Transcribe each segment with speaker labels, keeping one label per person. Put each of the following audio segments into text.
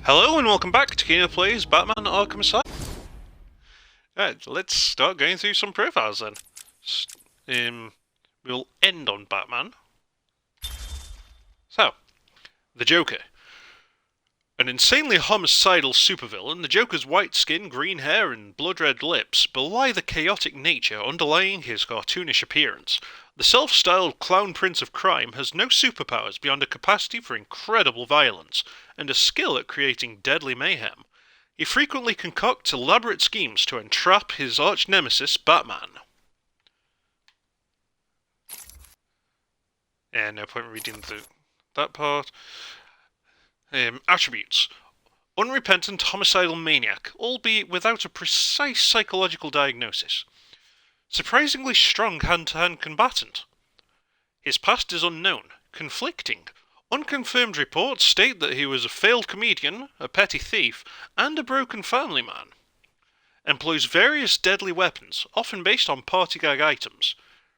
Speaker 1: Hello and welcome back to Kino-Plays Batman Arkham Asylum. Right, let's start going through some profiles then. We'll end on Batman. So, the Joker. An insanely homicidal supervillain, the Joker's white skin, green hair and blood-red lips belie the chaotic nature underlying his cartoonish appearance. The self-styled clown prince of crime has no superpowers beyond a capacity for incredible violence and a skill at creating deadly mayhem. He frequently concocts elaborate schemes to entrap his arch-nemesis, Batman. Yeah, no point reading through that part. Attributes. Unrepentant homicidal maniac, albeit without a precise psychological diagnosis. Surprisingly strong hand-to-hand combatant. His past is unknown, conflicting. Unconfirmed reports state that he was a failed comedian, a petty thief, and a broken family man. Employs various deadly weapons, often based on party gag items.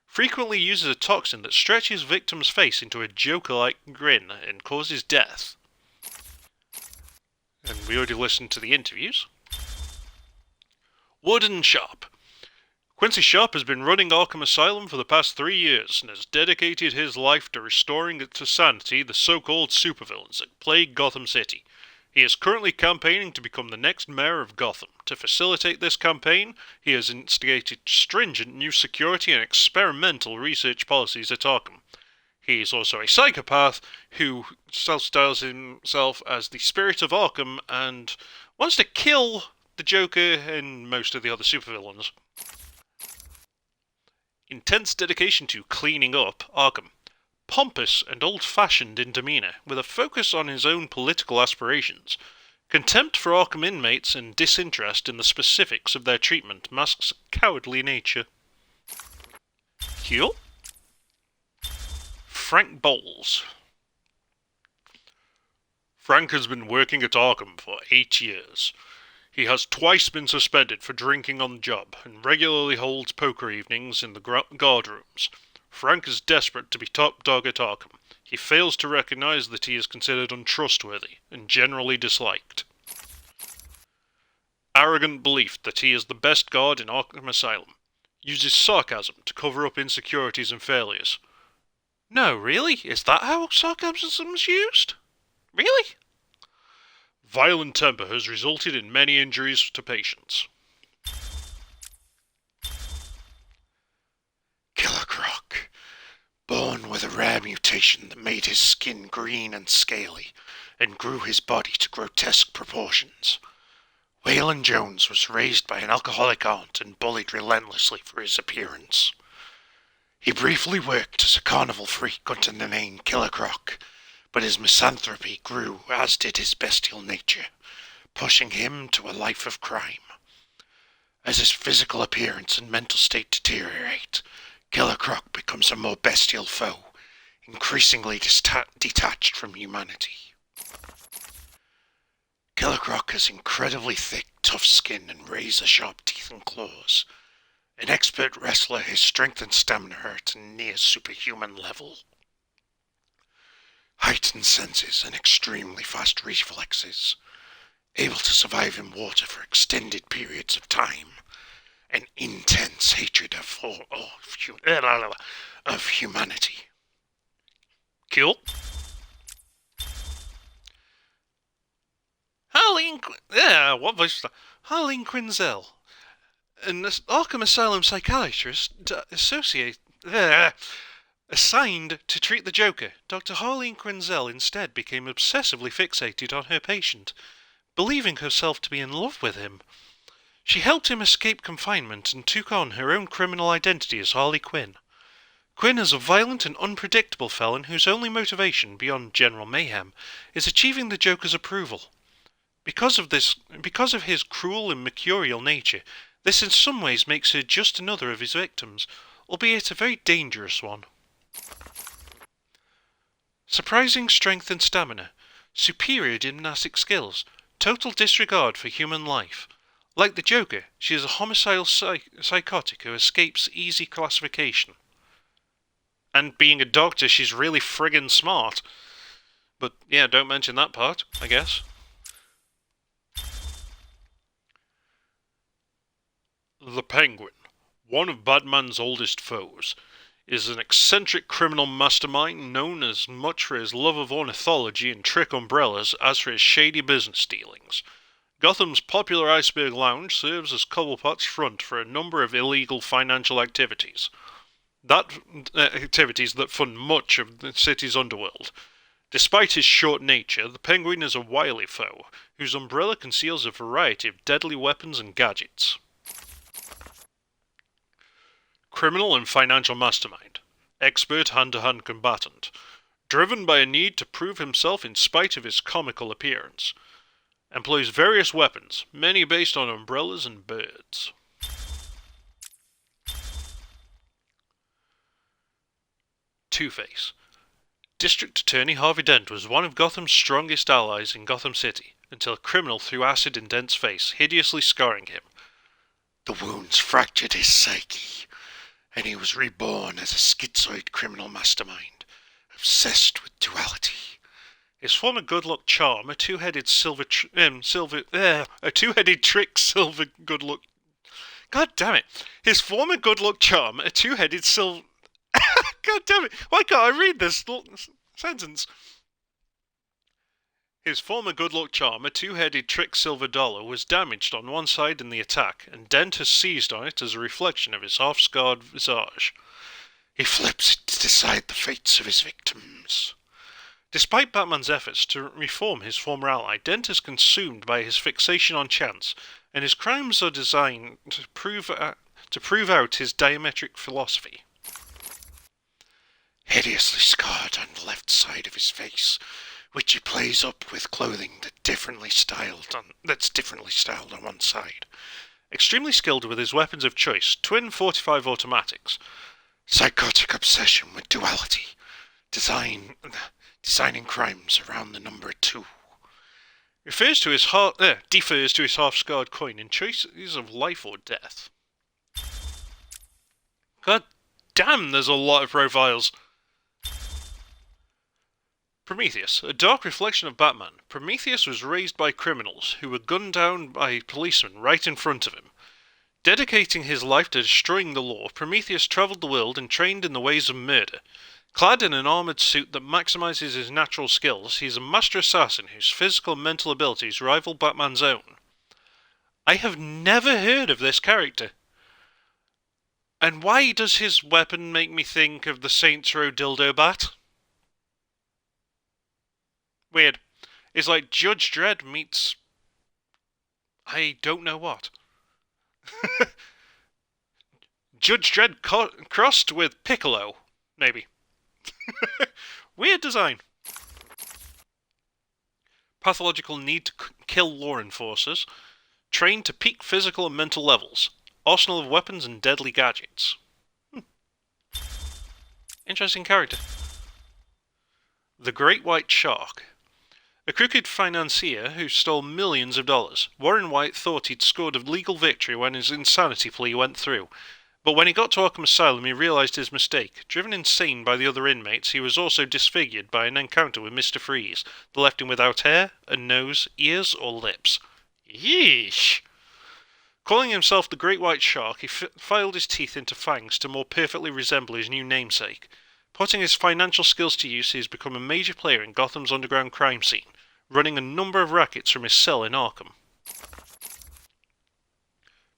Speaker 1: Frequently uses a toxin that stretches victim's face into a Joker-like grin and causes death. And we already listened to the interviews. Wood and Sharp. Quincy Sharp has been running Arkham Asylum for the past 3 years and has dedicated his life to restoring to sanity the so-called supervillains that plague Gotham City. He is currently campaigning to become the next mayor of Gotham. To facilitate this campaign, he has instigated stringent new security and experimental research policies at Arkham. He is also a psychopath who self-styles himself as the Spirit of Arkham and wants to kill the Joker and most of the other supervillains. Intense dedication to cleaning up Arkham. Pompous and old-fashioned in demeanour, with a focus on his own political aspirations. Contempt for Arkham inmates and disinterest in the specifics of their treatment masks a cowardly nature. Cool. Frank Bowles. Frank has been working at Arkham for 8 years. He has twice been suspended for drinking on the job, and regularly holds poker evenings in the guard rooms. Frank is desperate to be top dog at Arkham. He fails to recognise that he is considered untrustworthy, and generally disliked. Arrogant belief that he is the best guard in Arkham Asylum. Uses sarcasm to cover up insecurities and failures. No, really? Is that how sarcasm is used? Really? Violent temper has resulted in many injuries to patients.
Speaker 2: Killer Croc. Born with a rare mutation that made his skin green and scaly, and grew his body to grotesque proportions. Waylon Jones was raised by an alcoholic aunt and bullied relentlessly for his appearance. He briefly worked as a carnival freak under the name Killer Croc, but his misanthropy grew as did his bestial nature, pushing him to a life of crime. As his physical appearance and mental state deteriorate, Killer Croc becomes a more bestial foe, increasingly detached from humanity. Killer Croc has incredibly thick, tough skin and razor-sharp teeth and claws. An expert wrestler, his strength and stamina are at a near superhuman level. Heightened senses and extremely fast reflexes, able to survive in water for extended periods of time, an intense hatred of humanity.
Speaker 1: Cool. What voice was that? Harleen Quinzel, an Arkham Asylum psychiatrist assigned to treat the Joker. Dr. Harleen Quinzel instead became obsessively fixated on her patient, believing herself to be in love with him. She helped him escape confinement and took on her own criminal identity as Harley Quinn. Quinn is a violent and unpredictable felon whose only motivation, beyond general mayhem, is achieving the Joker's approval. Because of his cruel and mercurial nature, this in some ways makes her just another of his victims, albeit a very dangerous one. Surprising strength and stamina, superior gymnastic skills, total disregard for human life. Like the Joker, she is a homicidal psychotic who escapes easy classification. And being a doctor, she's really friggin' smart. But yeah, don't mention that part, I guess. The Penguin, one of Batman's oldest foes, is an eccentric criminal mastermind known as much for his love of ornithology and trick umbrellas as for his shady business dealings. Gotham's popular Iceberg Lounge serves as Cobblepot's front for a number of illegal financial activities. Activities that fund much of the city's underworld. Despite his short nature, the Penguin is a wily foe, whose umbrella conceals a variety of deadly weapons and gadgets. Criminal and financial mastermind. Expert hand-to-hand combatant. Driven by a need to prove himself in spite of his comical appearance. Employs various weapons, many based on umbrellas and birds. Two-Face. District Attorney Harvey Dent was one of Gotham's strongest allies in Gotham City, until a criminal threw acid in Dent's face, hideously scarring him.
Speaker 2: The wounds fractured his psyche, and he was reborn as a schizoid criminal mastermind, obsessed with duality.
Speaker 1: His former good luck charm, a two-headed trick silver good luck. God damn it! His former good luck charm, a two-headed silver. God damn it! Why can't I read this sentence? His former good luck charm, a two-headed trick silver dollar, was damaged on one side in the attack, and Dent has seized on it as a reflection of his half-scarred visage.
Speaker 2: He flips it to decide the fates of his victims.
Speaker 1: Despite Batman's efforts to reform his former ally, Dent is consumed by his fixation on chance, and his crimes are designed to prove out his diametric philosophy.
Speaker 2: Hideously scarred on the left side of his face, which he plays up with clothing that's differently styled on one side.
Speaker 1: Extremely skilled with his weapons of choice, twin .45 automatics.
Speaker 2: Psychotic obsession with duality, designing crimes around the number 2.
Speaker 1: Defers to his half-scarred coin in choices of life or death. God damn, there's a lot of profiles. Prometheus, a dark reflection of Batman. Prometheus was raised by criminals who were gunned down by policemen right in front of him. Dedicating his life to destroying the law, Prometheus travelled the world and trained in the ways of murder. Clad in an armoured suit that maximises his natural skills, he is a master assassin whose physical and mental abilities rival Batman's own. I have never heard of this character. And why does his weapon make me think of the Saints Row dildo bat? Weird. It's like Judge Dredd meets... I don't know what. Judge Dredd crossed with Piccolo, maybe. Weird design. Pathological need to kill law enforcers. Trained to peak physical and mental levels. Arsenal of weapons and deadly gadgets. Interesting character. The Great White Shark. A crooked financier who stole millions of dollars. Warren White thought he'd scored a legal victory when his insanity plea went through. But when he got to Arkham Asylum, he realised his mistake. Driven insane by the other inmates, he was also disfigured by an encounter with Mr. Freeze, that left him without hair, a nose, ears, or lips. Yeesh! Calling himself the Great White Shark, he filed his teeth into fangs to more perfectly resemble his new namesake. Putting his financial skills to use, he has become a major player in Gotham's underground crime scene, running a number of rackets from his cell in Arkham.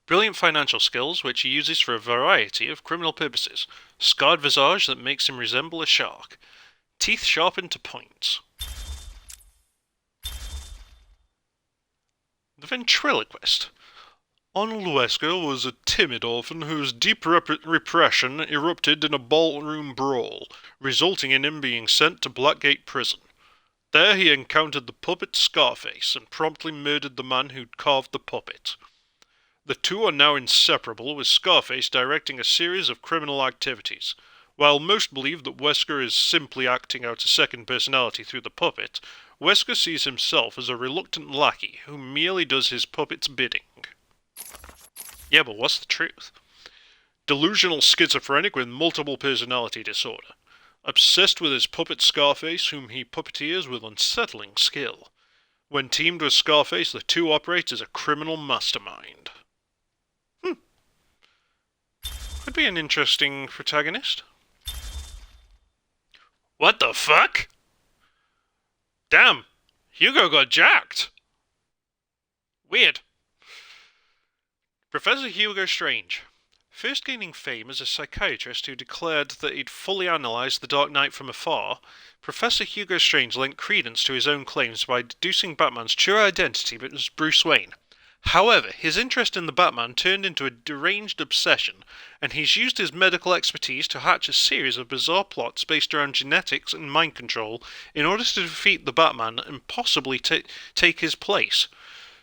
Speaker 1: Brilliant financial skills, which he uses for a variety of criminal purposes. Scarred visage that makes him resemble a shark. Teeth sharpened to points. The Ventriloquist. Arnold Wesker was a timid orphan whose deep repression erupted in a ballroom brawl, resulting in him being sent to Blackgate Prison. There he encountered the puppet Scarface and promptly murdered the man who'd carved the puppet. The two are now inseparable, with Scarface directing a series of criminal activities. While most believe that Wesker is simply acting out a second personality through the puppet, Wesker sees himself as a reluctant lackey who merely does his puppet's bidding. Yeah, but what's the truth? Delusional schizophrenic with multiple personality disorder. Obsessed with his puppet Scarface, whom he puppeteers with unsettling skill. When teamed with Scarface, the two operate as a criminal mastermind. Could be an interesting protagonist. What the fuck? Damn, Hugo got jacked. Weird. Professor Hugo Strange. First gaining fame as a psychiatrist who declared that he'd fully analysed the Dark Knight from afar, Professor Hugo Strange lent credence to his own claims by deducing Batman's true identity as Bruce Wayne. However, his interest in the Batman turned into a deranged obsession, and he's used his medical expertise to hatch a series of bizarre plots based around genetics and mind control in order to defeat the Batman and possibly take his place.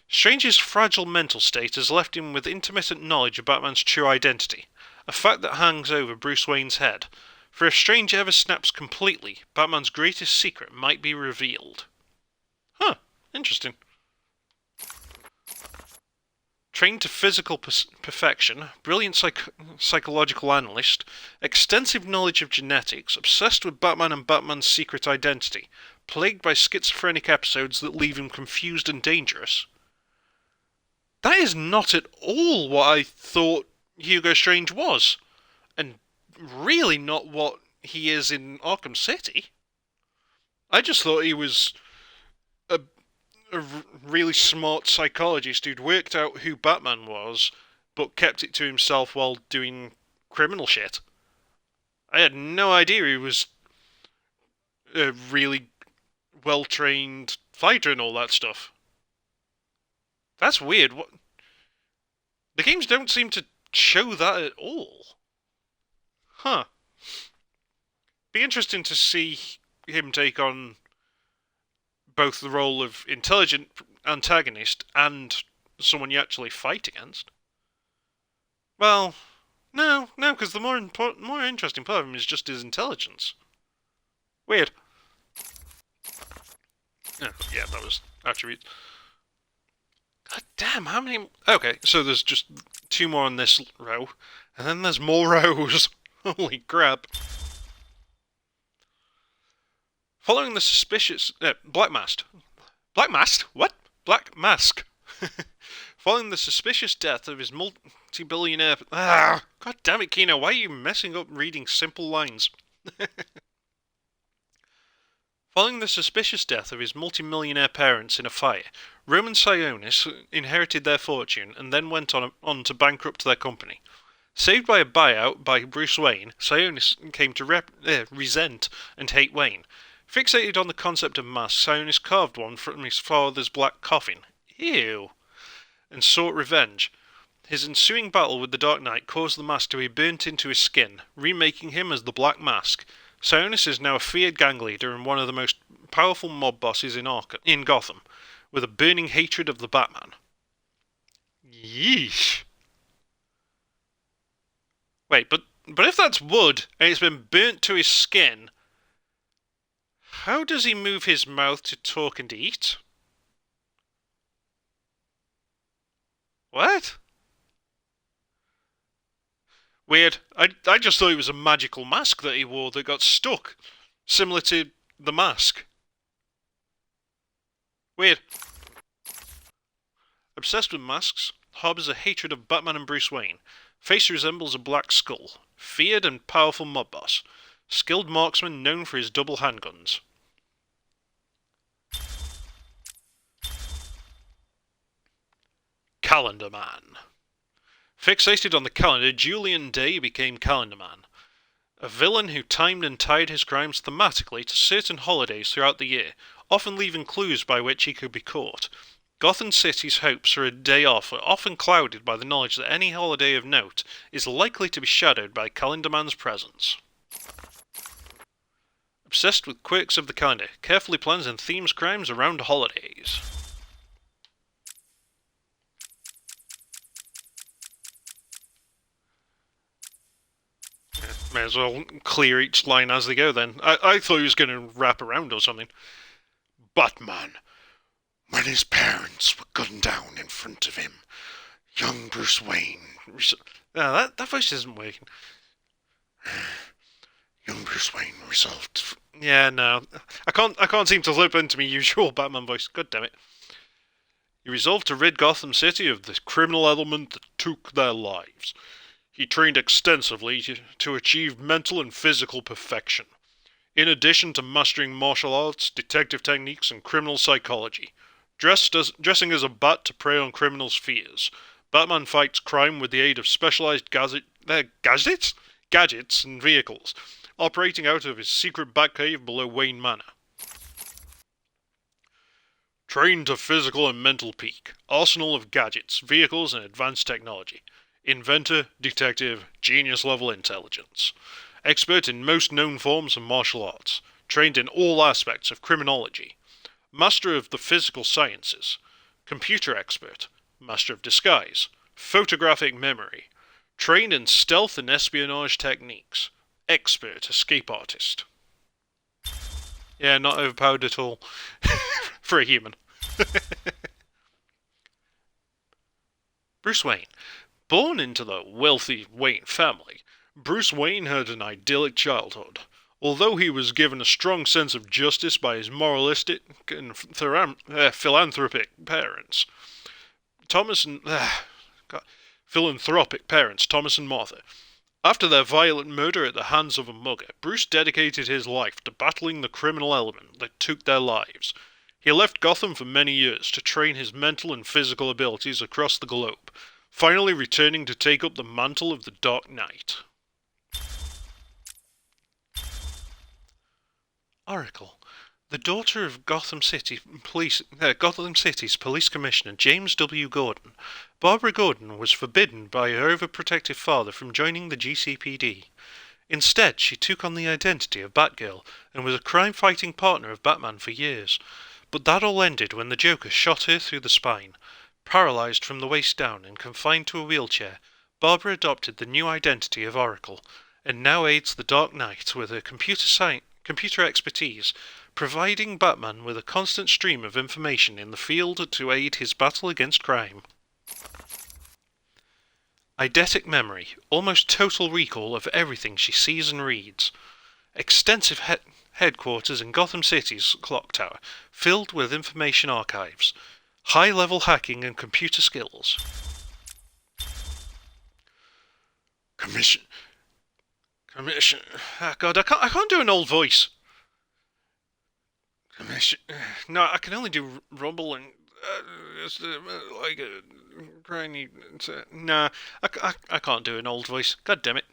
Speaker 1: Strange's fragile mental state has left him with intermittent knowledge of Batman's true identity, a fact that hangs over Bruce Wayne's head. For if Strange ever snaps completely, Batman's greatest secret might be revealed. Huh, interesting. Trained to physical perfection, brilliant psychological analyst, extensive knowledge of genetics, obsessed with Batman and Batman's secret identity, plagued by schizophrenic episodes that leave him confused and dangerous. That is not at all what I thought Hugo Strange was, and really not what he is in Arkham City. I just thought he was a really smart psychologist who'd worked out who Batman was, but kept it to himself while doing criminal shit. I had no idea he was a really well-trained fighter and all that stuff. That's weird. What? The games don't seem to show that at all. Huh. Be interesting to see him take on both the role of intelligent antagonist and someone you actually fight against. Well, no, because the more interesting part of him is just his intelligence. Weird. Oh, yeah, that was attributes. God damn, how many... Okay, so there's just 2 more on this row, and then there's more rows. Holy crap. Following the suspicious... Black Mask. Black Mask? What? Black Mask. Following the suspicious death of his multi-billionaire... God damn it, Kino, why are you messing up reading simple lines? Following the suspicious death of his multi-millionaire parents in a fire, Roman Sionis inherited their fortune and then went on to bankrupt their company. Saved by a buyout by Bruce Wayne, Sionis came to resent and hate Wayne. Fixated on the concept of masks, Sionis carved one from his father's black coffin. Ew. And sought revenge. His ensuing battle with the Dark Knight caused the mask to be burnt into his skin, remaking him as the Black Mask. Sionis is now a feared gang leader and one of the most powerful mob bosses in Gotham, with a burning hatred of the Batman. Yeesh. Wait, but if that's wood and it's been burnt to his skin, how does he move his mouth to talk and eat? What? Weird. I just thought it was a magical mask that he wore that got stuck, similar to the mask. Weird. Obsessed with masks, harbours a hatred of Batman and Bruce Wayne. Face resembles a black skull. Feared and powerful mob boss. Skilled marksman known for his double handguns. Calendar Man. Fixated on the calendar, Julian Day became Calendar Man, a villain who timed and tied his crimes thematically to certain holidays throughout the year, often leaving clues by which he could be caught. Gotham City's hopes for a day off are often clouded by the knowledge that any holiday of note is likely to be shadowed by Calendar Man's presence. Obsessed with quirks of the calendar, carefully plans and themes crimes around holidays. May as well clear each line as they go then. I thought he was going to wrap around or something.
Speaker 2: Batman. When his parents were gunned down in front of him, young Bruce Wayne...
Speaker 1: No, that voice isn't working.
Speaker 2: Young Bruce Wayne resolved...
Speaker 1: Yeah, no. I can't seem to slip into my usual Batman voice. God damn it. He resolved to rid Gotham City of the criminal element that took their lives. He trained extensively to achieve mental and physical perfection, in addition to mastering martial arts, detective techniques, and criminal psychology. Dressing as a bat to prey on criminals' fears, Batman fights crime with the aid of specialized gadgets and vehicles, operating out of his secret Batcave below Wayne Manor. Trained to physical and mental peak, arsenal of gadgets, vehicles, and advanced technology. Inventor, detective, genius level intelligence. Expert in most known forms of martial arts. Trained in all aspects of criminology. Master of the physical sciences. Computer expert. Master of disguise. Photographic memory. Trained in stealth and espionage techniques. Expert escape artist. Yeah, not overpowered at all. For a human. Bruce Wayne. Born into the wealthy Wayne family, Bruce Wayne had an idyllic childhood. Although he was given a strong sense of justice by his moralistic and philanthropic parents, Thomas and philanthropic parents Thomas and Martha. After their violent murder at the hands of a mugger, Bruce dedicated his life to battling the criminal element that took their lives. He left Gotham for many years to train his mental and physical abilities across the globe, finally returning to take up the mantle of the Dark Knight. Oracle. The daughter of Gotham City's police commissioner James W. Gordon, Barbara Gordon was forbidden by her overprotective father from joining the GCPD. Instead, she took on the identity of Batgirl and was a crime-fighting partner of Batman for years. But that all ended when the Joker shot her through the spine. Paralysed from the waist down and confined to a wheelchair, Barbara adopted the new identity of Oracle, and now aids the Dark Knight with her computer expertise, providing Batman with a constant stream of information in the field to aid his battle against crime. Eidetic memory, almost total recall of everything she sees and reads. Extensive headquarters in Gotham City's clock tower, filled with information archives. High-level hacking and computer skills. Commission. Oh God, I can't do an old voice. Commission. No, I can only do rumble and like a grindy. Nah, I can't do an old voice. God damn it.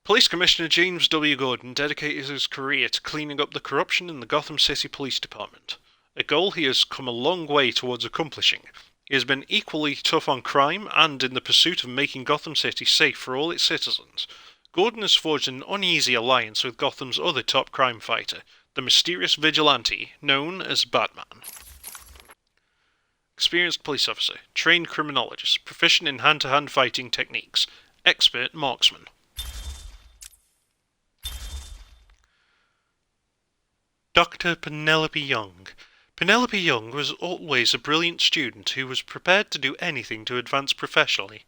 Speaker 1: Police Commissioner James W. Gordon dedicated his career to cleaning up the corruption in the Gotham City Police Department, a goal he has come a long way towards accomplishing. He has been equally tough on crime and in the pursuit of making Gotham City safe for all its citizens. Gordon has forged an uneasy alliance with Gotham's other top crime fighter, the mysterious vigilante known as Batman. Experienced police officer, trained criminologist, proficient in hand-to-hand fighting techniques, expert marksman. Dr. Penelope Young. Penelope Young was always a brilliant student who was prepared to do anything to advance professionally.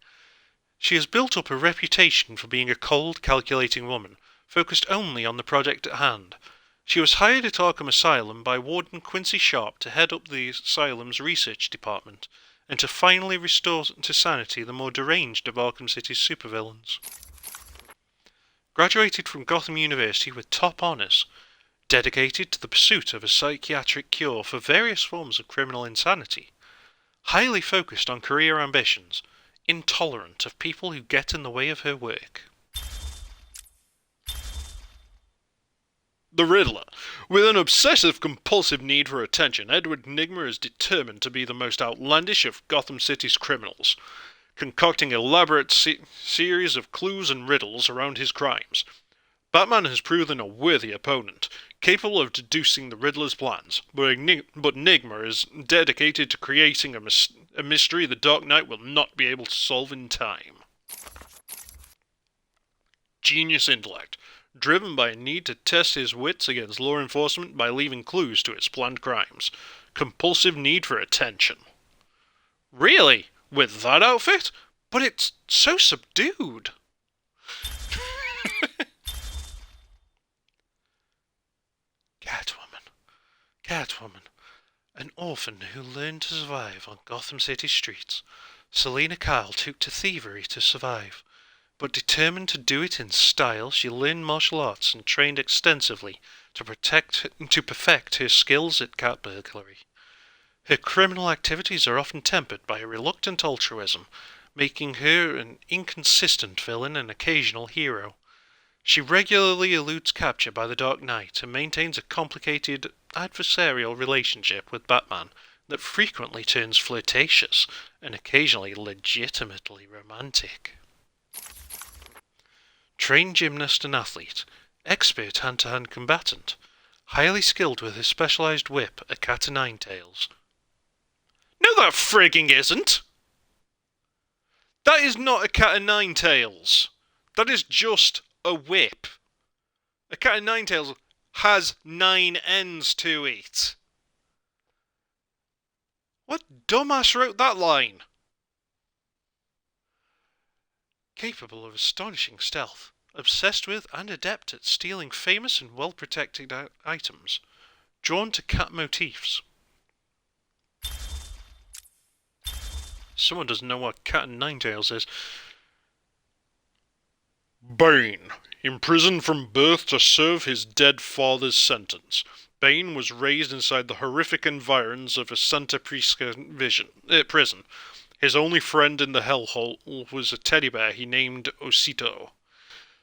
Speaker 1: She has built up a reputation for being a cold, calculating woman, focused only on the project at hand. She was hired at Arkham Asylum by Warden Quincy Sharp to head up the asylum's research department, and to finally restore to sanity the more deranged of Arkham City's supervillains. Graduated from Gotham University with top honours, dedicated to the pursuit of a psychiatric cure for various forms of criminal insanity, highly focused on career ambitions, intolerant of people who get in the way of her work. The Riddler. With an obsessive-compulsive need for attention, Edward Nygma is determined to be the most outlandish of Gotham City's criminals, concocting elaborate series of clues and riddles around his crimes. Batman has proven a worthy opponent, capable of deducing the Riddler's plans, but Nygma is dedicated to creating a mystery the Dark Knight will not be able to solve in time. Genius intellect, driven by a need to test his wits against law enforcement by leaving clues to its planned crimes. Compulsive need for attention. Really? With that outfit? But it's so subdued. Catwoman. An orphan who learned to survive on Gotham City streets. Selina Kyle took to thievery to survive, but determined to do it in style, she learned martial arts and trained extensively to perfect her skills at cat burglary. Her criminal activities are often tempered by a reluctant altruism, making her an inconsistent villain and occasional hero. She regularly eludes capture by the Dark Knight and maintains a complicated adversarial relationship with Batman that frequently turns flirtatious and occasionally legitimately romantic. Trained gymnast and athlete, expert hand-to-hand combatant, highly skilled with his specialised whip, a cat-o'-nine-tails. No, that frigging isn't! That is not a cat-o'-nine-tails. That is just a whip. A cat-o'-nine-tails has 9 ends to it. What dumbass wrote that line? Capable of astonishing stealth, obsessed with and adept at stealing famous and well-protected items, drawn to cat motifs. Someone doesn't know what cat-o'-nine-tails is. Bane, imprisoned from birth to serve his dead father's sentence. Bane was raised inside the horrific environs of a Santa Prisca prison. His only friend in the hellhole was a teddy bear he named Osito.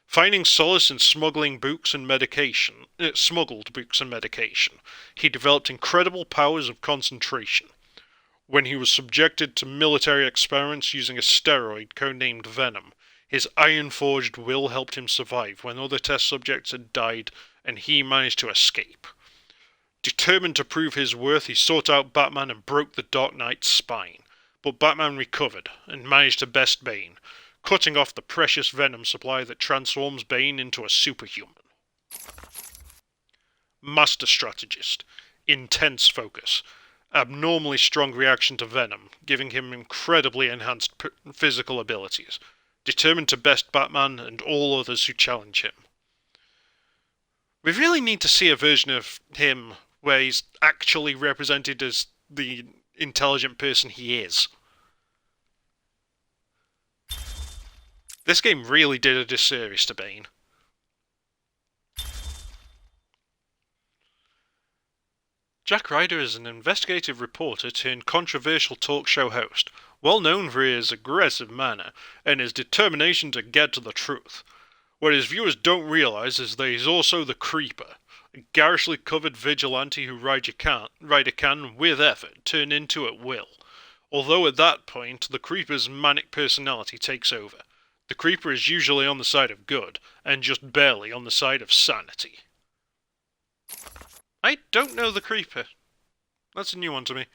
Speaker 1: Finding solace in smuggled books and medication, he developed incredible powers of concentration. When he was subjected to military experiments using a steroid codenamed Venom, his iron-forged will helped him survive when other test subjects had died and he managed to escape. Determined to prove his worth, he sought out Batman and broke the Dark Knight's spine. But Batman recovered and managed to best Bane, cutting off the precious venom supply that transforms Bane into a superhuman. Master strategist, intense focus, abnormally strong reaction to venom, giving him incredibly enhanced physical abilities, determined to best Batman and all others who challenge him. We really need to see a version of him where he's actually represented as the intelligent person he is. This game really did a disservice to Bane. Jack Ryder is an investigative reporter turned controversial talk show host, well known for his aggressive manner and his determination to get to the truth. What his viewers don't realise is that he's also the Creeper, a garishly covered vigilante who Ryder can, with effort, turn into at will. Although at that point, the Creeper's manic personality takes over. The Creeper is usually on the side of good, and just barely on the side of sanity. I don't know the Creeper. That's a new one to me.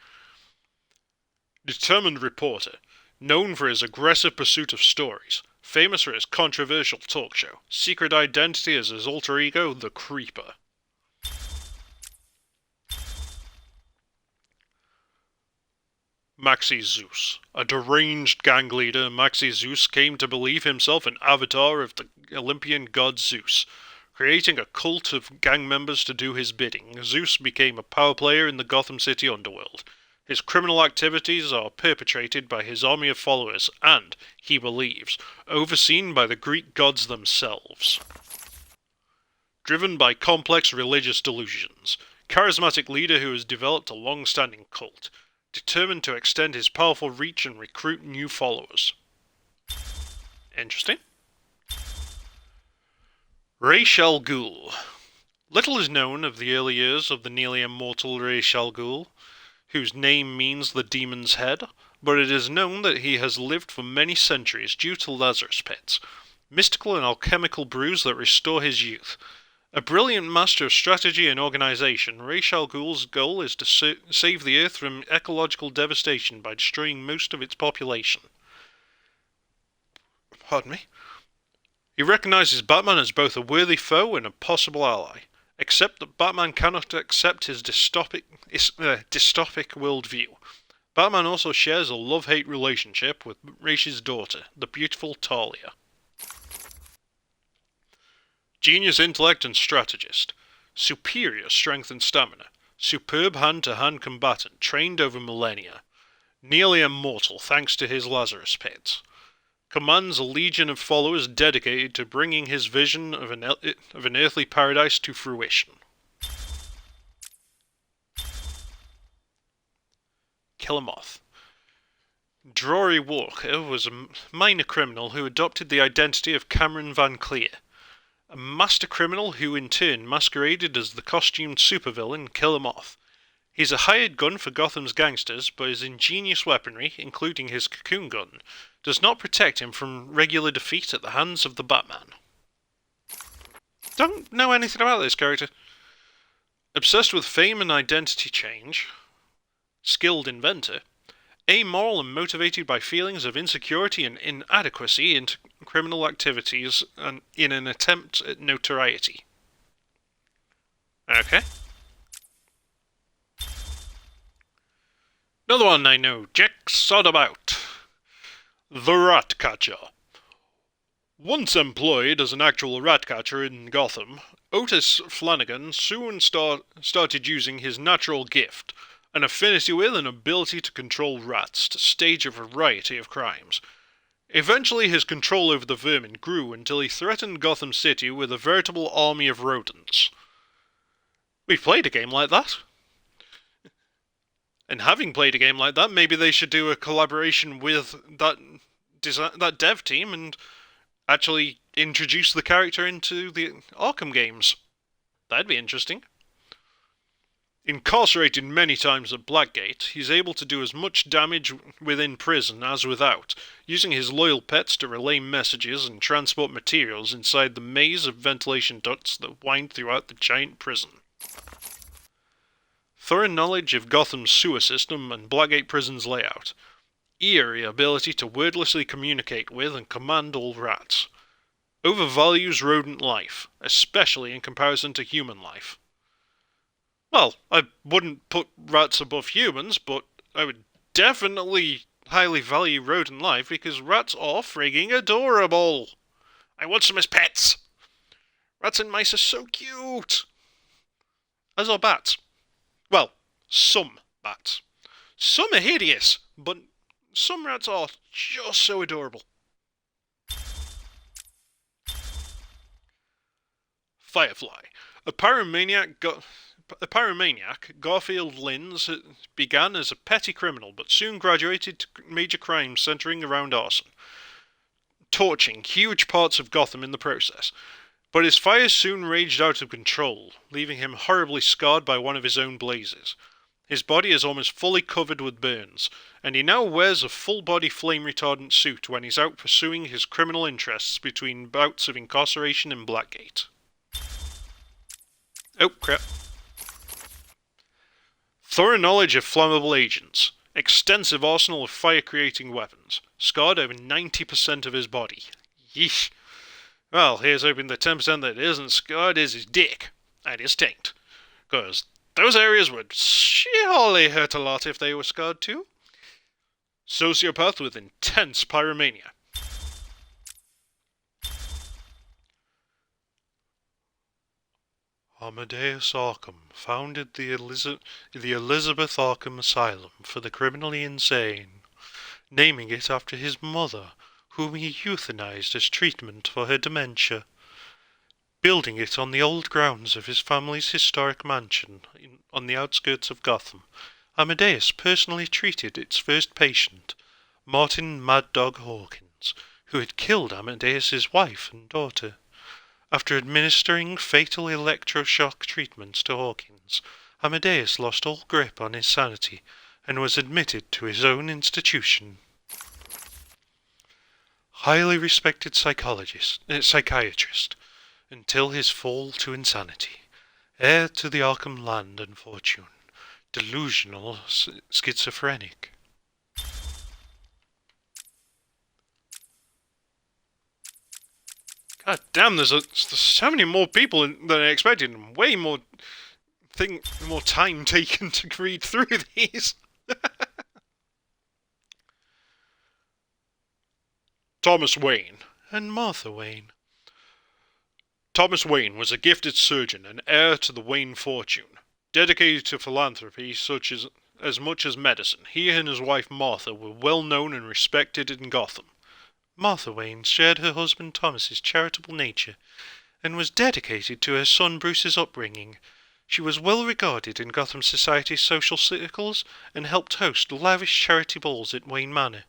Speaker 1: Determined reporter, known for his aggressive pursuit of stories, famous for his controversial talk show, secret identity as his alter ego, the Creeper. Maxi Zeus. A deranged gang leader, Maxi Zeus came to believe himself an avatar of the Olympian god Zeus. Creating a cult of gang members to do his bidding, Zeus became a power player in the Gotham City underworld. His criminal activities are perpetrated by his army of followers and, he believes, overseen by the Greek gods themselves. Driven by complex religious delusions, charismatic leader who has developed a long-standing cult, determined to extend his powerful reach and recruit new followers. Interesting. Ra's al Ghul. Little is known of the early years of the nearly immortal Ra's al Ghul, whose name means the demon's head, but it is known that he has lived for many centuries due to Lazarus pits, mystical and alchemical brews that restore his youth. A brilliant master of strategy and organization, Ra's al Ghul's goal is to save the Earth from ecological devastation by destroying most of its population. Pardon me? He recognizes Batman as both a worthy foe and a possible ally, except that Batman cannot accept his dystopic worldview. Batman also shares a love-hate relationship with Ra's daughter, the beautiful Talia. Genius intellect and strategist. Superior strength and stamina. Superb hand-to-hand combatant, trained over millennia. nearly immortal thanks to his Lazarus pit, commands a legion of followers dedicated to bringing his vision of an earthly paradise to fruition. Killer Moth. Drury Walker was a minor criminal who adopted the identity of Cameron Van Cleer, a master criminal who in turn masqueraded as the costumed supervillain Killer Moth. He's a hired gun for Gotham's gangsters, but his ingenious weaponry, including his cocoon gun, does not protect him from regular defeat at the hands of the Batman. Don't know anything about this character. Obsessed with fame and identity change, skilled inventor, amoral and motivated by feelings of insecurity and inadequacy into criminal activities and in an attempt at notoriety. Okay. Another one I know jack sod about. The Ratcatcher. Once employed as an actual ratcatcher in Gotham, Otis Flanagan soon started using his natural gift, an affinity with and ability to control rats, to stage a variety of crimes. Eventually his control over the vermin grew until he threatened Gotham City with a veritable army of rodents. We've played a game like that. And having played a game like that, maybe they should do a collaboration with that dev team and actually introduce the character into the Arkham games. That'd be interesting. Incarcerated many times at Blackgate, he's able to do as much damage within prison as without, using his loyal pets to relay messages and transport materials inside the maze of ventilation ducts that wind throughout the giant prison. Thorough knowledge of Gotham's sewer system and Blackgate Prison's layout. Eerie ability to wordlessly communicate with and command all rats. Overvalues rodent life, especially in comparison to human life. Well, I wouldn't put rats above humans, but I would definitely highly value rodent life because rats are frigging adorable. I want some as pets. Rats and mice are so cute. As are bats. Well, some bats. Some are hideous, but some rats are just so adorable. Firefly. A pyromaniac, Garfield Lynns began as a petty criminal, but soon graduated to major crimes centering around arson, torching huge parts of Gotham in the process. But his fire soon raged out of control, leaving him horribly scarred by one of his own blazes. His body is almost fully covered with burns, and he now wears a full-body flame-retardant suit when he's out pursuing his criminal interests between bouts of incarceration in Blackgate. Oh, crap. Thorough knowledge of flammable agents, extensive arsenal of fire-creating weapons, scarred over 90% of his body. Yeesh. Well, here's hoping the 10% that isn't scarred is his dick, and his taint. 'Cause those areas would surely hurt a lot if they were scarred too. Sociopath with intense pyromania. Amadeus Arkham founded the Elizabeth Arkham Asylum for the criminally insane, naming it after his mother, whom he euthanized as treatment for her dementia. Building it on the old grounds of his family's historic mansion on the outskirts of Gotham, Amadeus personally treated its first patient, Martin Mad Dog Hawkins, who had killed Amadeus's wife and daughter. After administering fatal electroshock treatments to Hawkins, Amadeus lost all grip on his sanity and was admitted to his own institution. Highly respected psychiatrist, until his fall to insanity, heir to the Arkham land and fortune, delusional schizophrenic. God damn, there's so many more people than I expected, and way more time taken to read through these. Thomas Wayne and Martha Wayne. Thomas Wayne was a gifted surgeon and heir to the Wayne fortune, dedicated to philanthropy such as much as medicine, he and his wife Martha were well known and respected in Gotham.
Speaker 3: Martha Wayne shared her husband Thomas's charitable nature and was dedicated to her son Bruce's upbringing. She was well regarded in Gotham society's social circles and helped host lavish charity balls at Wayne Manor.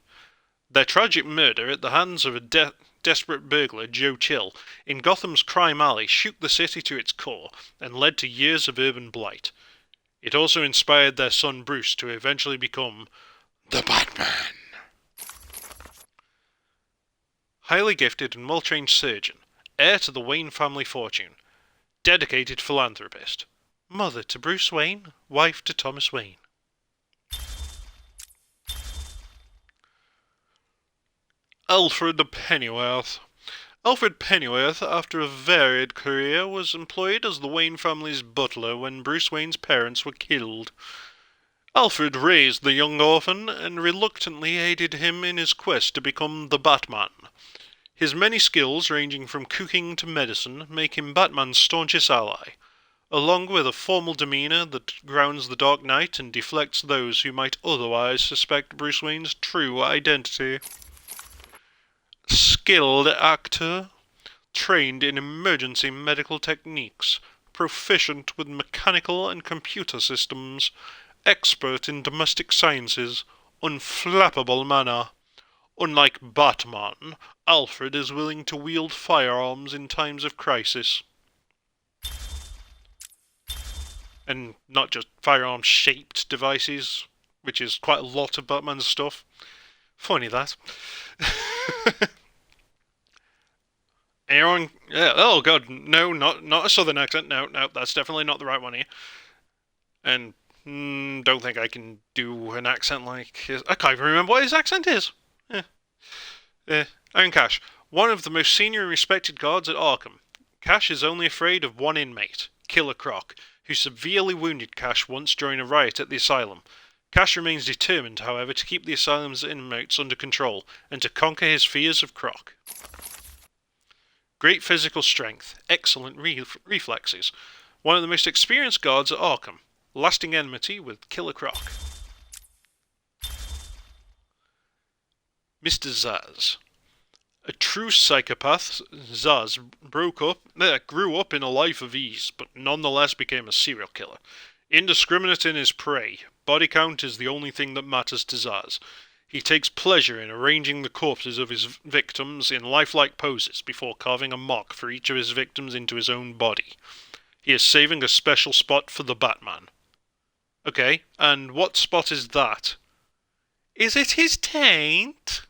Speaker 1: Their tragic murder at the hands of a desperate burglar, Joe Chill, in Gotham's crime alley shook the city to its core and led to years of urban blight. It also inspired their son Bruce to eventually become
Speaker 2: the Batman.
Speaker 1: Highly gifted and well-trained surgeon, heir to the Wayne family fortune, dedicated philanthropist,
Speaker 3: mother to Bruce Wayne, wife to Thomas Wayne.
Speaker 1: Alfred the Pennyworth. Alfred Pennyworth, after a varied career, was employed as the Wayne family's butler when Bruce Wayne's parents were killed. Alfred raised the young orphan and reluctantly aided him in his quest to become the Batman. His many skills, ranging from cooking to medicine, make him Batman's staunchest ally, along with a formal demeanour that grounds the Dark Knight and deflects those who might otherwise suspect Bruce Wayne's true identity. Skilled actor, trained in emergency medical techniques, proficient with mechanical and computer systems, expert in domestic sciences, unflappable manner. Unlike Batman, Alfred is willing to wield firearms in times of crisis. And not just firearm-shaped devices, which is quite a lot of Batman's stuff. Funny that. Aaron, oh god, no, not a southern accent. No, that's definitely not the right one here. And don't think I can do an accent like his. I can't even remember what his accent is. Aaron Cash, one of the most senior and respected guards at Arkham. Cash is only afraid of one inmate, Killer Croc, who severely wounded Cash once during a riot at the asylum. Cash remains determined, however, to keep the asylum's inmates under control and to conquer his fears of Croc. Great physical strength, excellent reflexes. One of the most experienced guards at Arkham. Lasting enmity with Killer Croc. Mr. Zsasz. A true psychopath, Zsasz grew up in a life of ease, but nonetheless became a serial killer. Indiscriminate in his prey, body count is the only thing that matters to Zsasz. He takes pleasure in arranging the corpses of his victims in lifelike poses before carving a mark for each of his victims into his own body. He is saving a special spot for the Batman. Okay, and what spot is that?
Speaker 3: Is it his taint?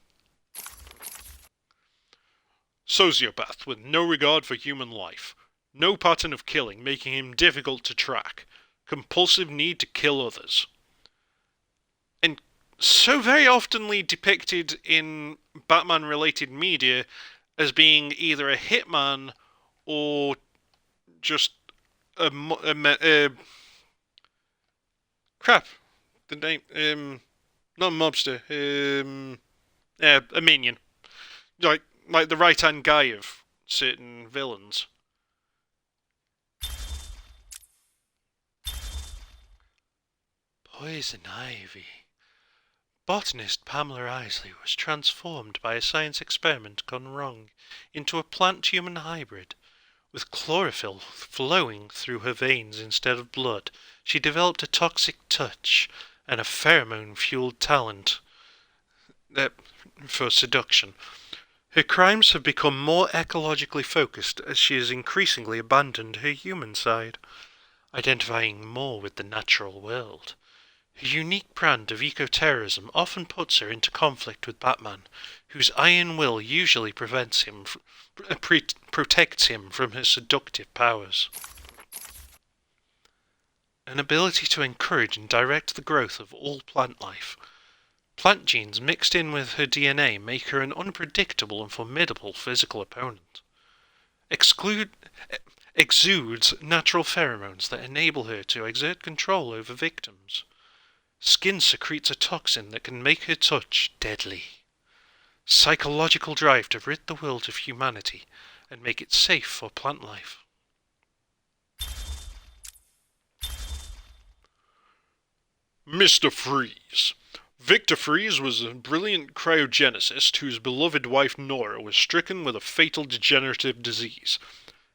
Speaker 1: Sociopath with no regard for human life. No pattern of killing making him difficult to track. Compulsive need to kill others. And so very oftenly depicted in Batman-related media as being either a hitman or just crap. The name, not a mobster, a minion. Like the right-hand guy of certain villains.
Speaker 3: Poison ivy. Botanist Pamela Isley was transformed by a science experiment gone wrong into a plant-human hybrid. With chlorophyll flowing through her veins instead of blood, she developed a toxic touch and a pheromone-fueled talent for seduction. Her crimes have become more ecologically focused as she has increasingly abandoned her human side, identifying more with the natural world. Her unique brand of eco-terrorism often puts her into conflict with Batman, whose iron will usually protects him from her seductive powers. An ability to encourage and direct the growth of all plant life. Plant genes mixed in with her DNA make her an unpredictable and formidable physical opponent. Exudes natural pheromones that enable her to exert control over victims. Skin secretes a toxin that can make her touch deadly. Psychological drive to rid the world of humanity and make it safe for plant life.
Speaker 1: Mr. Freeze. Victor Freeze was a brilliant cryogenicist whose beloved wife Nora was stricken with a fatal degenerative disease.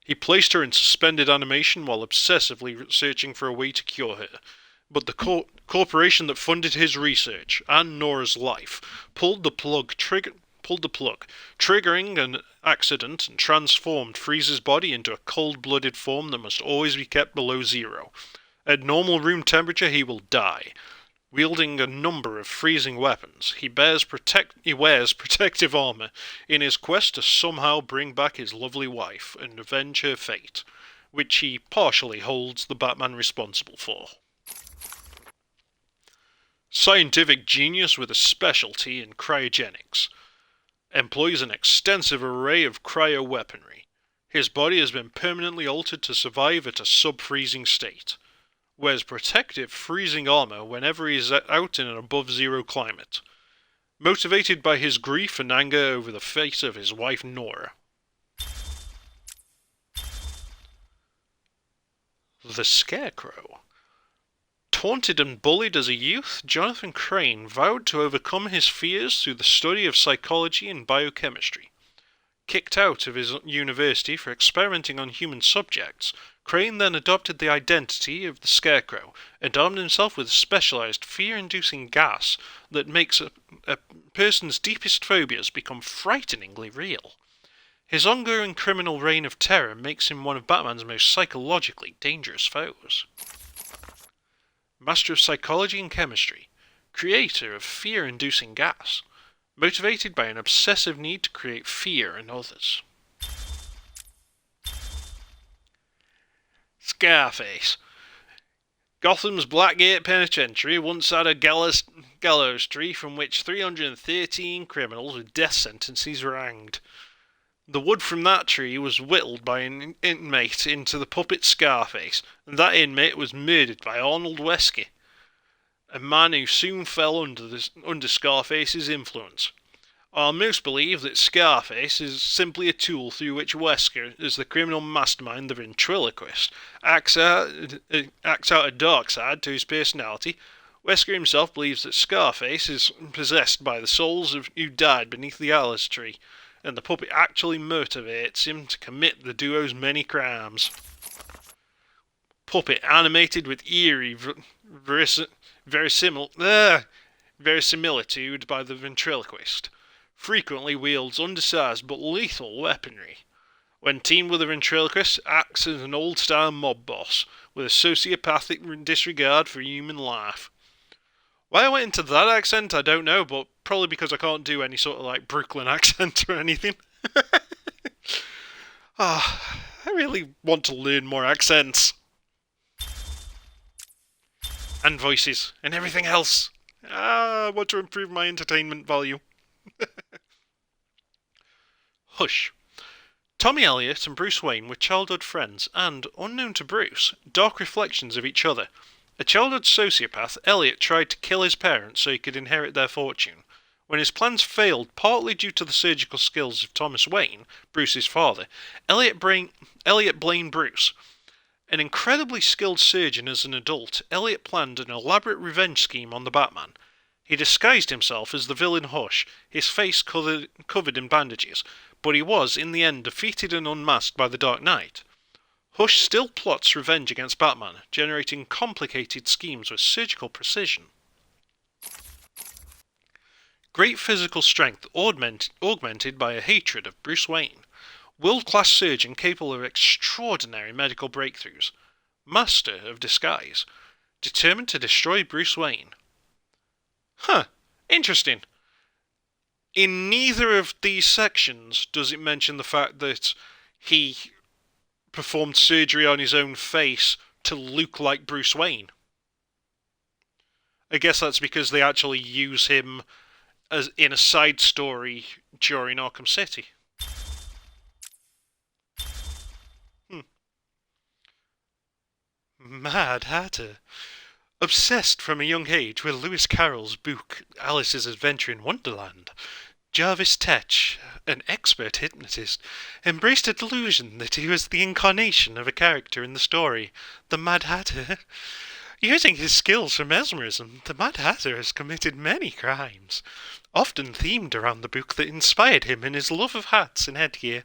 Speaker 1: He placed her in suspended animation while obsessively searching for a way to cure her. But the corporation that funded his research and Nora's life pulled the plug, triggering an accident and transformed Freeze's body into a cold-blooded form that must always be kept below zero. At normal room temperature, he will die. Wielding a number of freezing weapons, he wears protective armor in his quest to somehow bring back his lovely wife and avenge her fate, which he partially holds the Batman responsible for. Scientific genius with a specialty in cryogenics. Employs an extensive array of cryo-weaponry. His body has been permanently altered to survive at a sub-freezing state. Wears protective freezing armor whenever he is out in an above-zero climate. Motivated by his grief and anger over the fate of his wife Nora. The Scarecrow. Taunted and bullied as a youth, Jonathan Crane vowed to overcome his fears through the study of psychology and biochemistry. Kicked out of his university for experimenting on human subjects, Crane then adopted the identity of the Scarecrow and armed himself with a specialized fear-inducing gas that makes a person's deepest phobias become frighteningly real. His ongoing criminal reign of terror makes him one of Batman's most psychologically dangerous foes. Master of Psychology and Chemistry, creator of fear-inducing gas, motivated by an obsessive need to create fear in others. Scarface. Gotham's Blackgate Penitentiary once had a gallows tree from which 313 criminals with death sentences were hanged. The wood from that tree was whittled by an inmate into the puppet Scarface, and that inmate was murdered by Arnold Wesker, a man who soon fell under Scarface's influence. Most believe that Scarface is simply a tool through which Wesker, as the criminal mastermind, the ventriloquist, acts out a dark side to his personality. Wesker himself believes that Scarface is possessed by the souls of who died beneath the Alice tree, and the puppet actually motivates him to commit the duo's many crimes. Puppet animated with eerie verisimilitude by the ventriloquist, frequently wields undersized but lethal weaponry. When teamed with a ventriloquist, acts as an old-style mob boss, with a sociopathic disregard for human life. Why I went into that accent, I don't know, but probably because I can't do any sort of like Brooklyn accent or anything. I really want to learn more accents. And voices, and everything else. I want to improve my entertainment value. Hush. Tommy Elliot and Bruce Wayne were childhood friends and, unknown to Bruce, dark reflections of each other. A childhood sociopath, Elliot tried to kill his parents so he could inherit their fortune. When his plans failed, partly due to the surgical skills of Thomas Wayne, Bruce's father, Elliot blamed Bruce. An incredibly skilled surgeon as an adult, Elliot planned an elaborate revenge scheme on the Batman. He disguised himself as the villain Hush, his face covered in bandages, but he was, in the end, defeated and unmasked by the Dark Knight. Hush still plots revenge against Batman, generating complicated schemes with surgical precision. Great physical strength augmented by a hatred of Bruce Wayne. World-class surgeon capable of extraordinary medical breakthroughs. Master of disguise. Determined to destroy Bruce Wayne. Interesting. In neither of these sections does it mention the fact that he performed surgery on his own face to look like Bruce Wayne. I guess that's because they actually use him as in a side story during Arkham City. Mad Hatter. Obsessed from a young age with Lewis Carroll's book Alice's Adventure in Wonderland, Jarvis Tetch, an expert hypnotist, embraced a delusion that he was the incarnation of a character in the story, the Mad Hatter.
Speaker 3: Using his skills for mesmerism, the Mad Hatter has committed many crimes, often themed around the book that inspired him in his love of hats and headgear,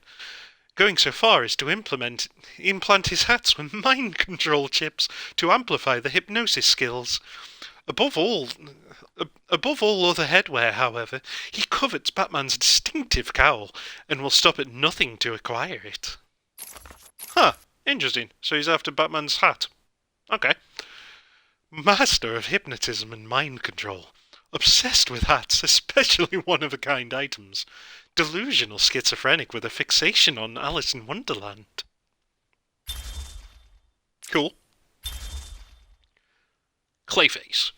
Speaker 3: going so far as to implant his hats with mind control chips to amplify the hypnosis skills. Above all other headwear, however, he covets Batman's distinctive cowl and will stop at nothing to acquire it. Huh, interesting. So he's after Batman's hat. Okay. Master of hypnotism and mind control. Obsessed with hats, especially one-of-a-kind items. Delusional schizophrenic with a fixation on Alice in Wonderland. Cool.
Speaker 1: Clayface.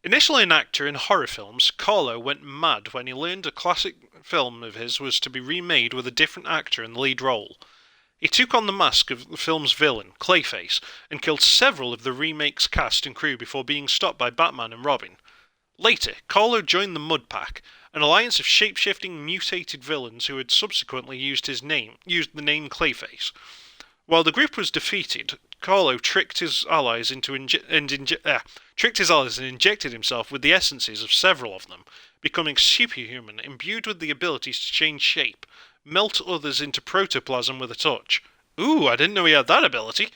Speaker 1: Initially an actor in horror films, Carlo went mad when he learned a classic film of his was to be remade with a different actor in the lead role. He took on the mask of the film's villain, Clayface, and killed several of the remake's cast and crew before being stopped by Batman and Robin. Later, Carlo joined the Mud Pack, an alliance of shape-shifting, mutated villains who had subsequently used the name Clayface. While the group was defeated, Carlo tricked his allies and injected himself with the essences of several of them, becoming superhuman, imbued with the abilities to change shape, melt others into protoplasm with a touch. Ooh, I didn't know he had that ability.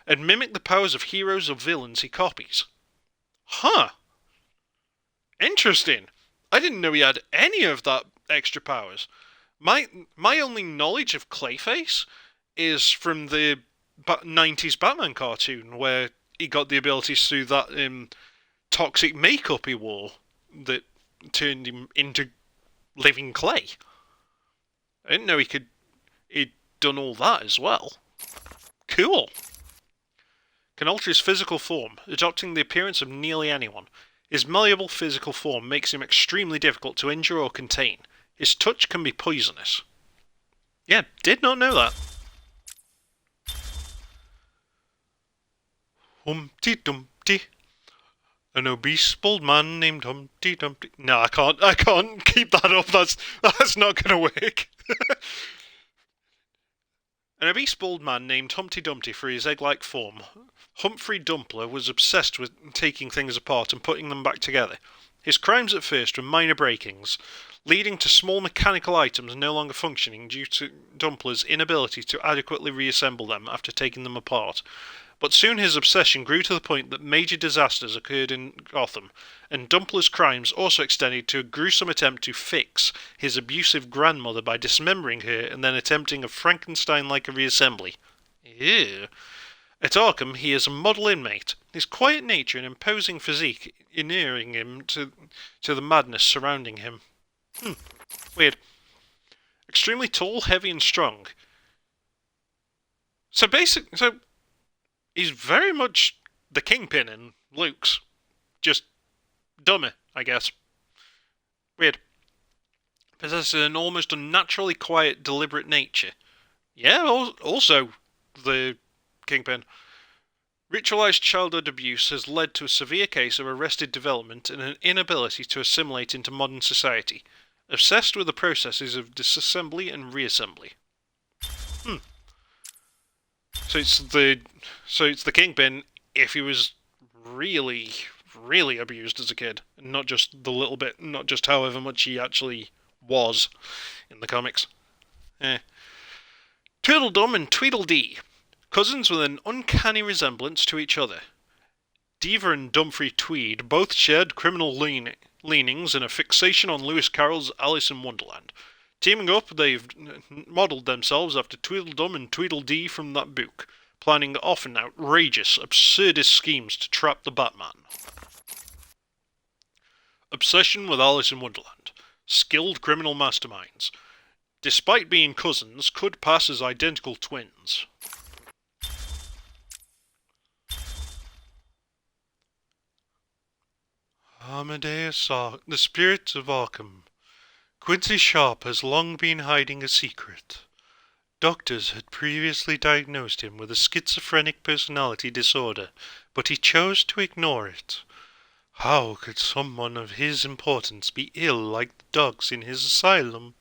Speaker 1: And mimic the powers of heroes or villains he copies. Huh. Interesting. I didn't know he had any of that extra powers. My only knowledge of Clayface is from the 90s Batman cartoon, where he got the abilities through that toxic makeup he wore that turned him into living clay. I didn't know he'd done all that as well. Cool. Can alter his physical form, adopting the appearance of nearly anyone. His malleable physical form makes him extremely difficult to injure or contain. His touch can be poisonous. Yeah, did not know that. Humpty Dumpty. An obese bald man named Humpty Dumpty. No, I can't keep that up. That's not gonna work. An obese bald man named Humpty Dumpty for his egg-like form. Humphrey Dumpler was obsessed with taking things apart and putting them back together. His crimes at first were minor breakings, leading to small mechanical items no longer functioning due to Dumpler's inability to adequately reassemble them after taking them apart. But soon his obsession grew to the point that major disasters occurred in Gotham, and Dumpler's crimes also extended to a gruesome attempt to fix his abusive grandmother by dismembering her and then attempting a Frankenstein-like reassembly. Ew. At Arkham, he is a model inmate, his quiet nature and imposing physique inuring him to the madness surrounding him. Weird. Extremely tall, heavy and strong. So he's very much the Kingpin in Luke's. Just dumber, I guess. Weird. Possesses an almost unnaturally quiet, deliberate nature. Yeah, also the Kingpin. Ritualized childhood abuse has led to a severe case of arrested development and an inability to assimilate into modern society. Obsessed with the processes of disassembly and reassembly. So it's the Kingpin if he was really, really abused as a kid, and not just the little bit, not just however much he actually was in the comics. Tweedledum and Tweedledee, cousins with an uncanny resemblance to each other. Diva and Dumfrey Tweed both shared criminal leanings and a fixation on Lewis Carroll's Alice in Wonderland. Teaming up, they've modelled themselves after Tweedledum and Tweedledee from that book, planning often outrageous, absurdist schemes to trap the Batman. Obsession with Alice in Wonderland. Skilled criminal masterminds. Despite being cousins, could pass as identical twins.
Speaker 3: Amadeus, the spirit of Arkham. Quincy Sharp has long been hiding a secret. Doctors had previously diagnosed him with a schizophrenic personality disorder, but he chose to ignore it. How could someone of his importance be ill like the dogs in his asylum?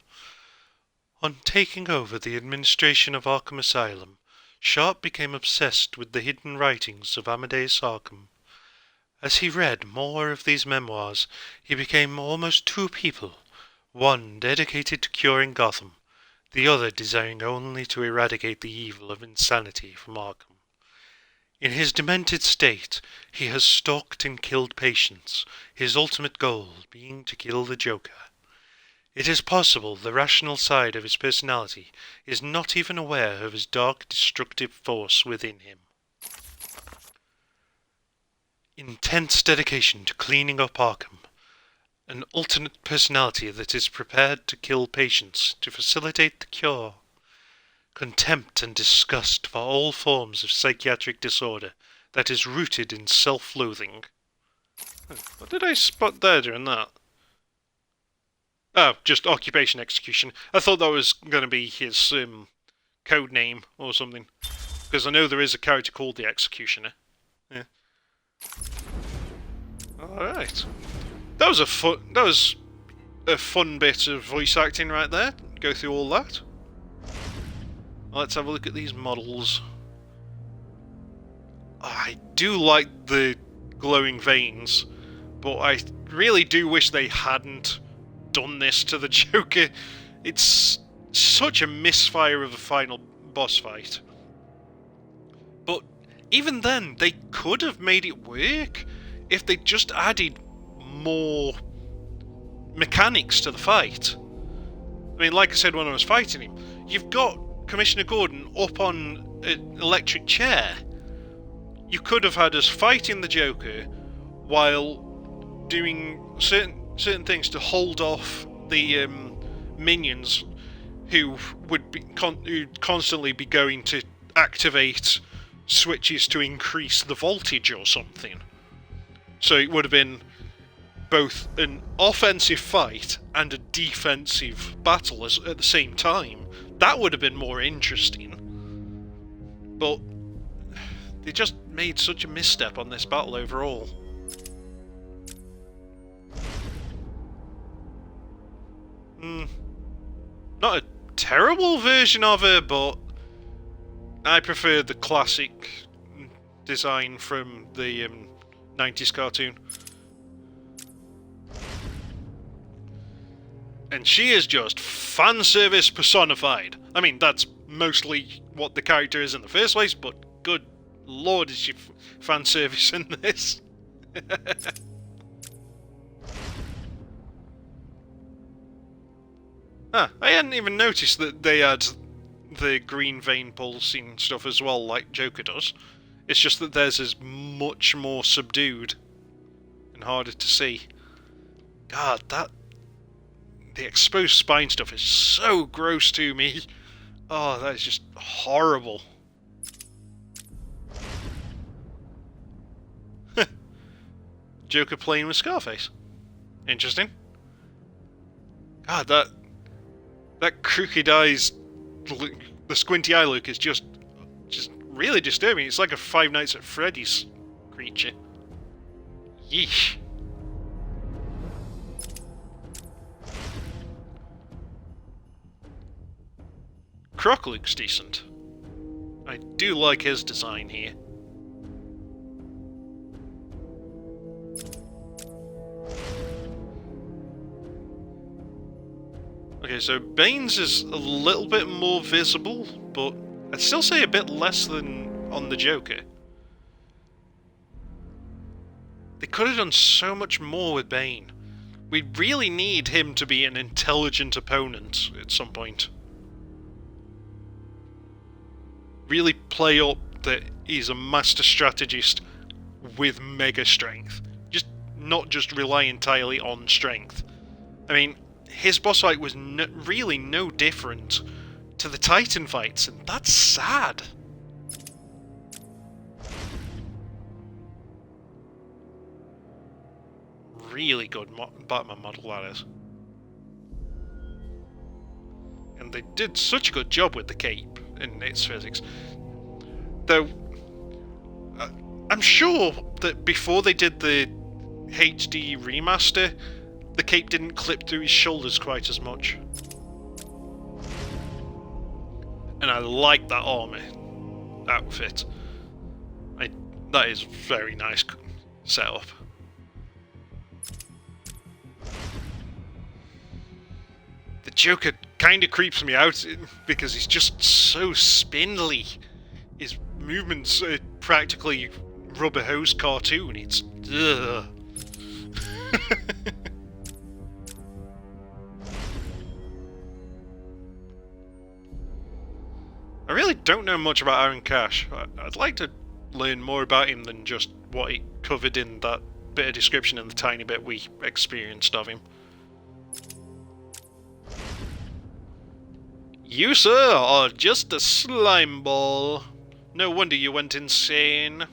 Speaker 3: On taking over the administration of Arkham Asylum, Sharp became obsessed with the hidden writings of Amadeus Arkham. As he read more of these memoirs, he became almost two people, one dedicated to curing Gotham, the other desiring only to eradicate the evil of insanity from Arkham. In his demented state, he has stalked and killed patients, his ultimate goal being to kill the Joker. It is possible the rational side of his personality is not even aware of his dark, destructive force within him. Intense dedication to cleaning up Arkham. An alternate personality that is prepared to kill patients to facilitate the cure. Contempt and disgust for all forms of psychiatric disorder that is rooted in self-loathing.
Speaker 1: What did I spot there during that? Oh, just occupation execution. I thought that was going to be his code name or something. Because I know there is a character called the Executioner. Yeah. Alright. That was a fun bit of voice acting right there. Go through all that. Let's have a look at these models. I do like the glowing veins, but I really do wish they hadn't done this to the Joker. It's such a misfire of a final boss fight. But even then, they could have made it work if they just added more mechanics to the fight. I mean, like I said when I was fighting him, you've got Commissioner Gordon up on an electric chair. You could have had us fighting the Joker while doing certain things to hold off the minions who would be who'd constantly be going to activate switches to increase the voltage or something. So it would have been both an offensive fight and a defensive battle at the same time. That would have been more interesting. But they just made such a misstep on this battle overall. Not a terrible version of her, but I prefer the classic design from the 90s cartoon. And she is just fan service personified. I mean, that's mostly what the character is in the first place, but good lord is she fan service in this. I hadn't even noticed that they had the green vein pulsing stuff as well, like Joker does. It's just that theirs is much more subdued and harder to see. God, the exposed spine stuff is so gross to me. Oh, that is just horrible. Joker playing with Scarface. Interesting. God, that crooked eyes, the squinty eye look is just really disturbing. It's like a Five Nights at Freddy's creature. Yeesh. Croc looks decent. I do like his design here. Okay, so Bane's is a little bit more visible, but I'd still say a bit less than on the Joker. They could have done so much more with Bane. We really need him to be an intelligent opponent at some point. Really play up that he's a master strategist with mega strength. Not just rely entirely on strength. I mean, his boss fight was really no different to the Titan fights, and that's sad. Really good Batman model, that is. And they did such a good job with the cape and its physics. Though, I'm sure that before they did the HD remaster, the cape didn't clip through his shoulders quite as much. And I like that armor outfit. That is very nice. setup. The Joker kind of creeps me out because he's just so spindly. His movements are practically rubber hose cartoon. It's ugh. I really don't know much about Aaron Cash. I'd like to learn more about him than just what he covered in that bit of description and the tiny bit we experienced of him. You, sir, are just a slime ball. No wonder you went insane.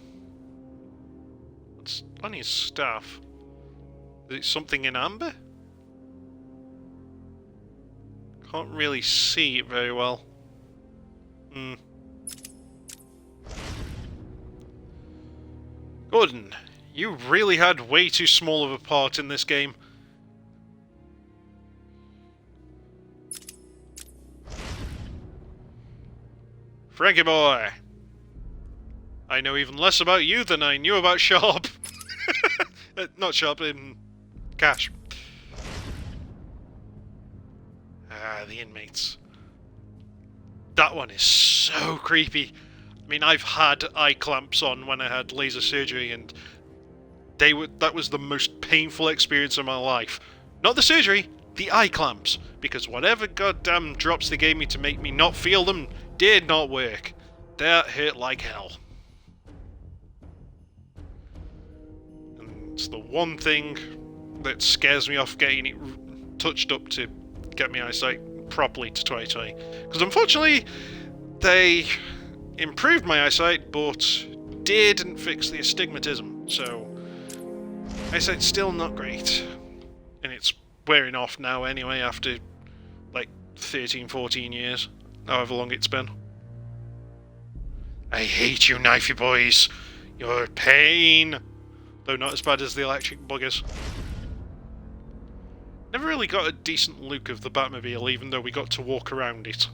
Speaker 1: What's on his staff? Is it something in amber? Can't really see it very well. Gordon, you really had way too small of a part in this game. Frankie boy, I know even less about you than I knew about Sharp. Not Sharp, Cash. Ah, the inmates. That one is so creepy. I mean, I've had eye clamps on when I had laser surgery, and that was the most painful experience of my life. Not the surgery, the eye clamps, because whatever goddamn drops they gave me to make me not feel them did not work. That hurt like hell. And it's the one thing that scares me off getting it touched up to get my eyesight properly to 2020. Because unfortunately, they improved my eyesight, but didn't fix the astigmatism, so eyesight's still not great. And it's wearing off now anyway, after like 13, 14 years, however long it's been. I hate you, knifey boys. You're a pain. Though not as bad as the electric buggers. Never really got a decent look of the Batmobile, even though we got to walk around it.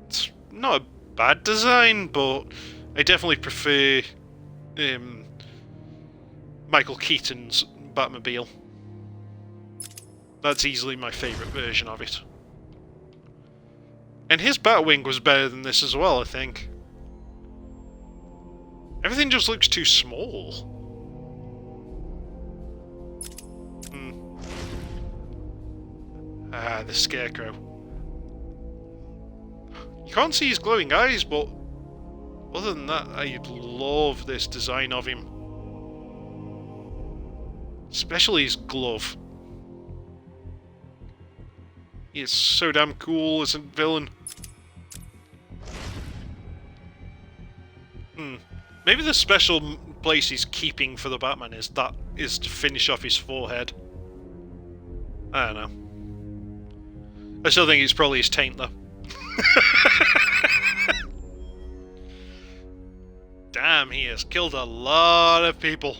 Speaker 1: It's not a bad design, but I definitely prefer Michael Keaton's Batmobile. That's easily my favourite version of it. And his Batwing was better than this as well, I think. Everything just looks too small. Ah, the Scarecrow. You can't see his glowing eyes, but other than that, I love this design of him. Especially his glove. He is so damn cool as a villain. Maybe the special place he's keeping for the Batman is to finish off his forehead. I don't know. I still think it's probably his taint, though. Damn, he has killed a lot of people.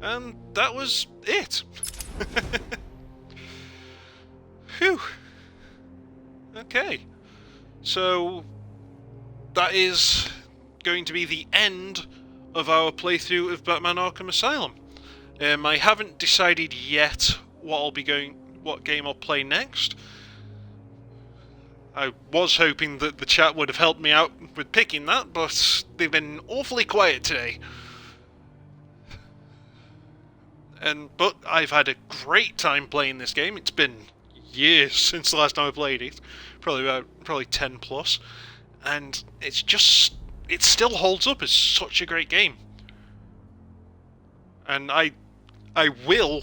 Speaker 1: And that was it. Phew. Okay. So, that is going to be the end of our playthrough of Batman Arkham Asylum. I haven't decided yet what game I'll play next. I was hoping that the chat would have helped me out with picking that, but they've been awfully quiet today. But I've had a great time playing this game. It's been years since the last time I played it, probably 10 plus, and it still holds up as such a great game. And I will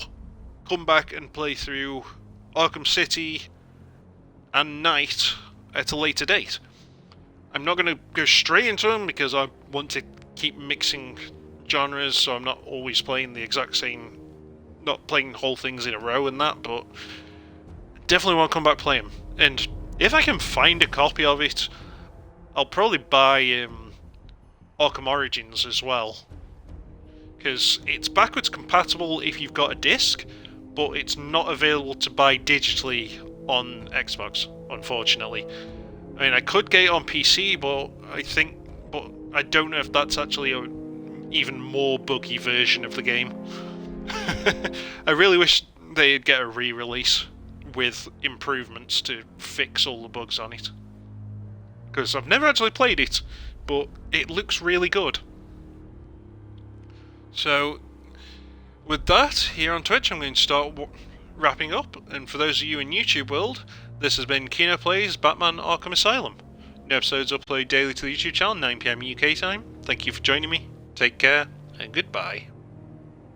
Speaker 1: come back and play through Arkham City and Knight at a later date. I'm not going to go straight into them because I want to keep mixing genres, so I'm not always playing the exact same, not playing whole things in a row and that, but definitely want to come back play them. And if I can find a copy of it, I'll probably buy Arkham Origins as well, because it's backwards compatible if you've got a disc, but it's not available to buy digitally on Xbox, unfortunately. I mean, I could get it on PC, but I don't know if that's actually a even more buggy version of the game. I really wish they'd get a re-release with improvements to fix all the bugs on it. Because I've never actually played it, but it looks really good. So, with that, here on Twitch, I'm going to start wrapping up. And for those of you in YouTube world, this has been Kino-Plays Batman Arkham Asylum. New episodes upload daily to the YouTube channel, 9 PM UK time. Thank you for joining me. Take care, and goodbye.